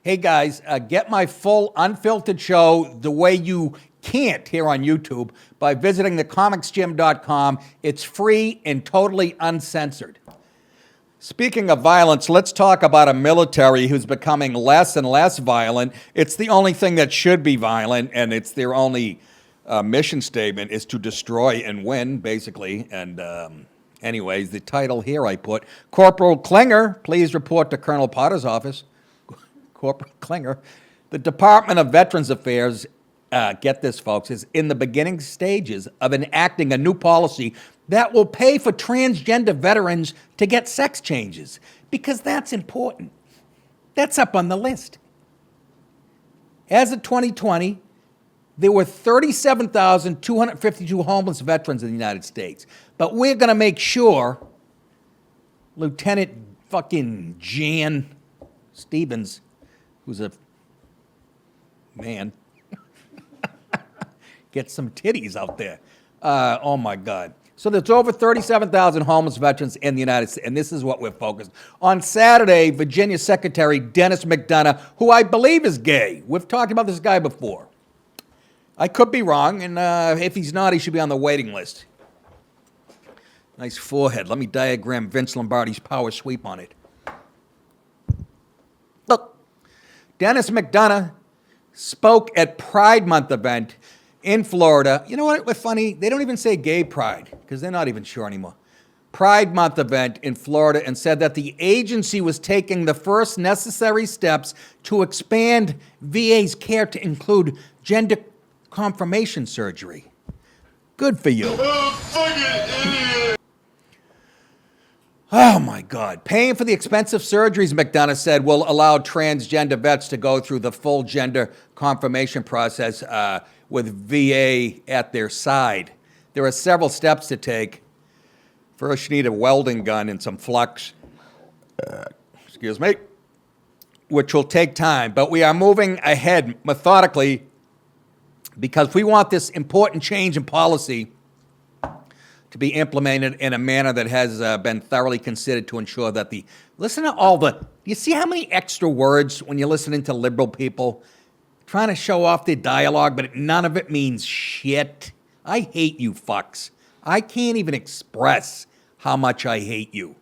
Hey guys, get my full unfiltered show the way you can't here on YouTube by visiting thecomicsgym.com. It's free and totally uncensored. Speaking of violence, let's talk about a military who's becoming less and less violent. It's the only thing that should be violent, and it's their only mission statement is to destroy and win, basically. And anyways, the title here I put, Corporal Klinger, please report to Colonel Potter's office. Corporal Klinger. The Department of Veterans Affairs, get this folks, is in the beginning stages of enacting a new policy that will pay for transgender veterans to get sex changes, because that's important. That's up on the list. As of 2020, there were 37,252 homeless veterans in the United States. But we're going to make sure Lieutenant fucking Jan Stevens, who's a man, gets some titties out there. Oh my God. So there's over 37,000 homeless veterans in the United States, and this is what we're focused on. On Saturday, Virginia Secretary Dennis McDonough, who I believe is gay. We've talked about this guy before. I could be wrong, and if he's not, he should be on the waiting list. Nice forehead. Let me diagram Vince Lombardi's power sweep on it. Look, Dennis McDonough spoke at Pride Month event in Florida. You know what was funny? They don't even say gay pride, because they're not even sure anymore. Pride Month event in Florida, and said that the agency was taking the first necessary steps to expand VA's care to include gender confirmation surgery. Good for you. Oh my God. Paying for the expensive surgeries, McDonough said, will allow transgender vets to go through the full gender confirmation process with VA at their side. There are several steps to take. First, you need a welding gun and some flux. Excuse me. Which will take time. But we are moving ahead methodically because we want this important change in policy to be implemented in a manner that has been thoroughly considered to ensure that listen to all you see how many extra words when you're listening to liberal people trying to show off their dialogue, but none of it means shit. I hate you fucks. I can't even express how much I hate you.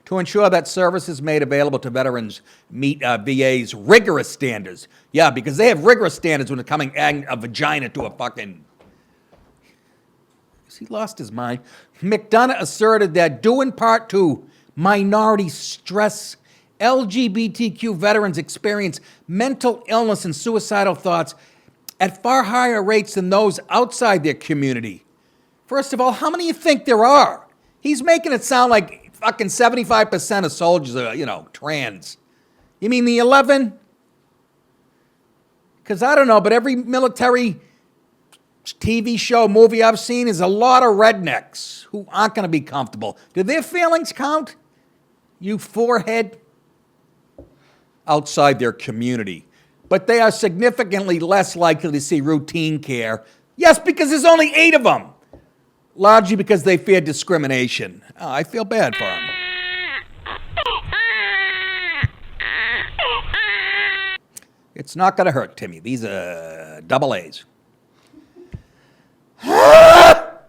To ensure that services made available to veterans meet VA's rigorous standards. Yeah, because they have rigorous standards when it's coming a vagina to a fucking... He lost his mind. McDonough asserted that due in part to minority stress, LGBTQ veterans experience mental illness and suicidal thoughts at far higher rates than those outside their community. First of all, how many do you think there are? He's making it sound like fucking 75% of soldiers are, trans. You mean the 11? Because I don't know, but every military TV show, movie I've seen is a lot of rednecks who aren't going to be comfortable. Do their feelings count? You forehead? Outside their community. But they are significantly less likely to see routine care. Yes, because there's only 8 of them. Largely because they fear discrimination. Oh, I feel bad for them. It's not going to hurt, Timmy. These are double A's. The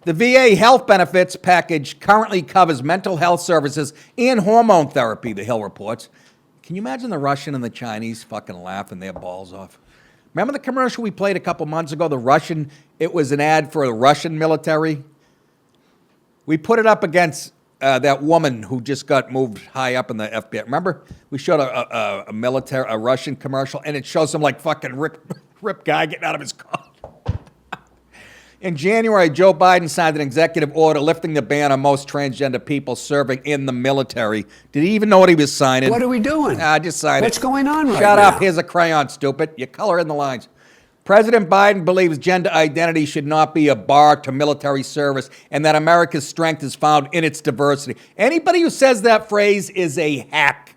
VA health benefits package currently covers mental health services and hormone therapy, the Hill reports. Can you imagine the Russian and the Chinese fucking laughing their balls off? Remember the commercial we played a couple months ago, it was an ad for the Russian military? We put it up against that woman who just got moved high up in the FBI. Remember? We showed a Russian commercial, and it shows some like fucking rip guy getting out of his car. In January, Joe Biden signed an executive order lifting the ban on most transgender people serving in the military. Did he even know what he was signing? What are we doing? I just signed it. What's going on right now? Shut up. Here's a crayon, stupid. You color in the lines. President Biden believes gender identity should not be a bar to military service and that America's strength is found in its diversity. Anybody who says that phrase is a hack.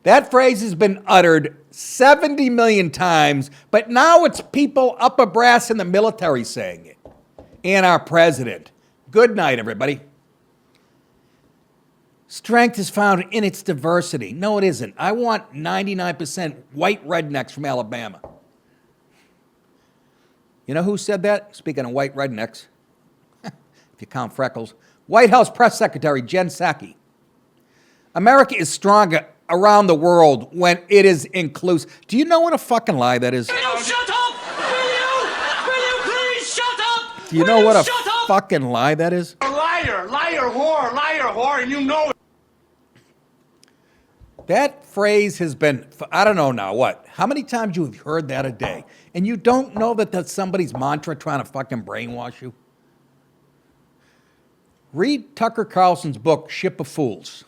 That phrase has been uttered 70 million times, but now it's people upper brass in the military saying it. and our president. Good night, everybody. Strength is found in its diversity. No, it isn't. I want 99% white rednecks from Alabama. You know who said that? Speaking of white rednecks, if you count freckles, White House Press Secretary Jen Psaki. America is stronger around the world when it is inclusive. Do you know what a fucking lie that is? Will you shut up? Will you please shut up? Do you know what a fucking lie that is? Liar, liar, whore, and you know it. That phrase has been, I don't know now, what? How many times you have heard that a day? And you don't know that that's somebody's mantra trying to fucking brainwash you? Read Tucker Carlson's book, Ship of Fools.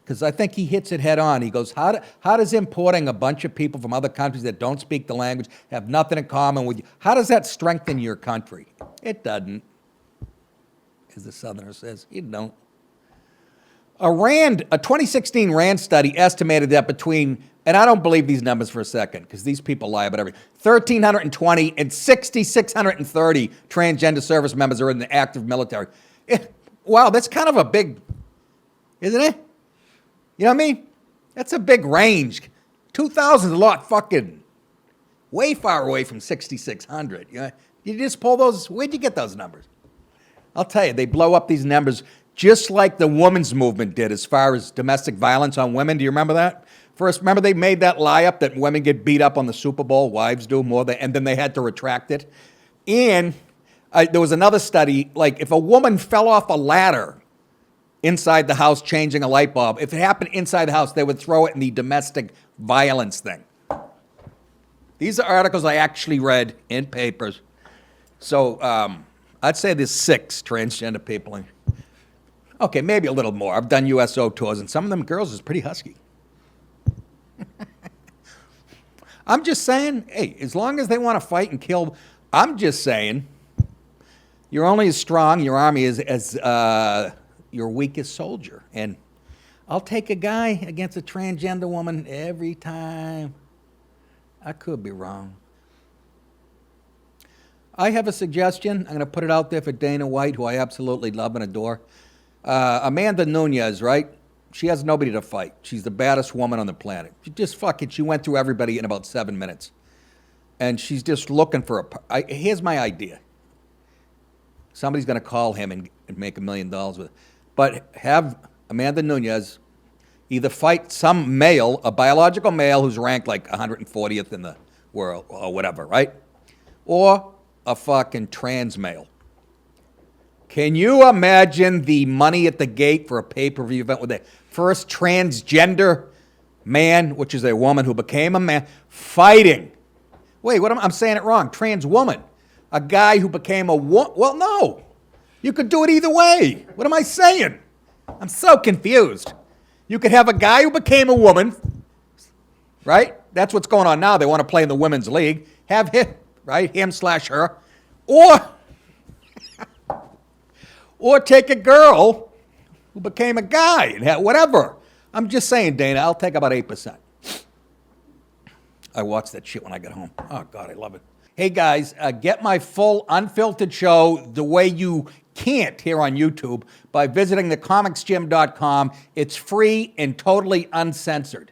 Because I think he hits it head on. He goes, how does importing a bunch of people from other countries that don't speak the language, have nothing in common with you, how does that strengthen your country? It doesn't, as the Southerner says. It don't. A 2016 RAND study estimated that between, and I don't believe these numbers for a second, because these people lie about everything, 1,320 and 6,630 transgender service members are in the active military. Wow, that's kind of a big, isn't it? You know what I mean? That's a big range. 2,000 is a lot fucking way far away from 6,600. You just pull those, where'd you get those numbers? I'll tell you, they blow up these numbers just like the women's movement did as far as domestic violence on women. Do you remember that? First, remember they made that lie up that women get beat up on the Super Bowl, wives do more, and then they had to retract it. And there was another study, like if a woman fell off a ladder inside the house changing a light bulb, if it happened inside the house, they would throw it in the domestic violence thing. These are articles I actually read in papers. So I'd say there's 6 transgender people. Okay, maybe a little more. I've done USO tours, and some of them girls is pretty husky. I'm just saying, hey, as long as they want to fight and kill, I'm just saying, you're only as strong, your army is as your weakest soldier. And I'll take a guy against a transgender woman every time. I could be wrong. I have a suggestion. I'm going to put it out there for Dana White, who I absolutely love and adore. Amanda Nunes, right? She has nobody to fight. She's the baddest woman on the planet. She went through everybody in about 7 minutes. And she's just looking for here's my idea. Somebody's going to call him and make $1 million with it. But have Amanda Nunes either fight some male, a biological male who's ranked like 140th in the world or whatever, right? Or a fucking trans male. Can you imagine the money at the gate for a pay-per-view event with the first transgender man, which is a woman who became a man, fighting? Wait, I'm saying it wrong. Trans woman. A guy who became a woman. Well, no. You could do it either way. What am I saying? I'm so confused. You could have a guy who became a woman, right? That's what's going on now. They want to play in the women's league. Have him, right? Him/her. Or take a girl who became a guy and had whatever. I'm just saying, Dana, I'll take about 8%. I watch that shit when I get home. Oh, God, I love it. Hey, guys, get my full unfiltered show the way you can't here on YouTube by visiting thecomicsgym.com. It's free and totally uncensored.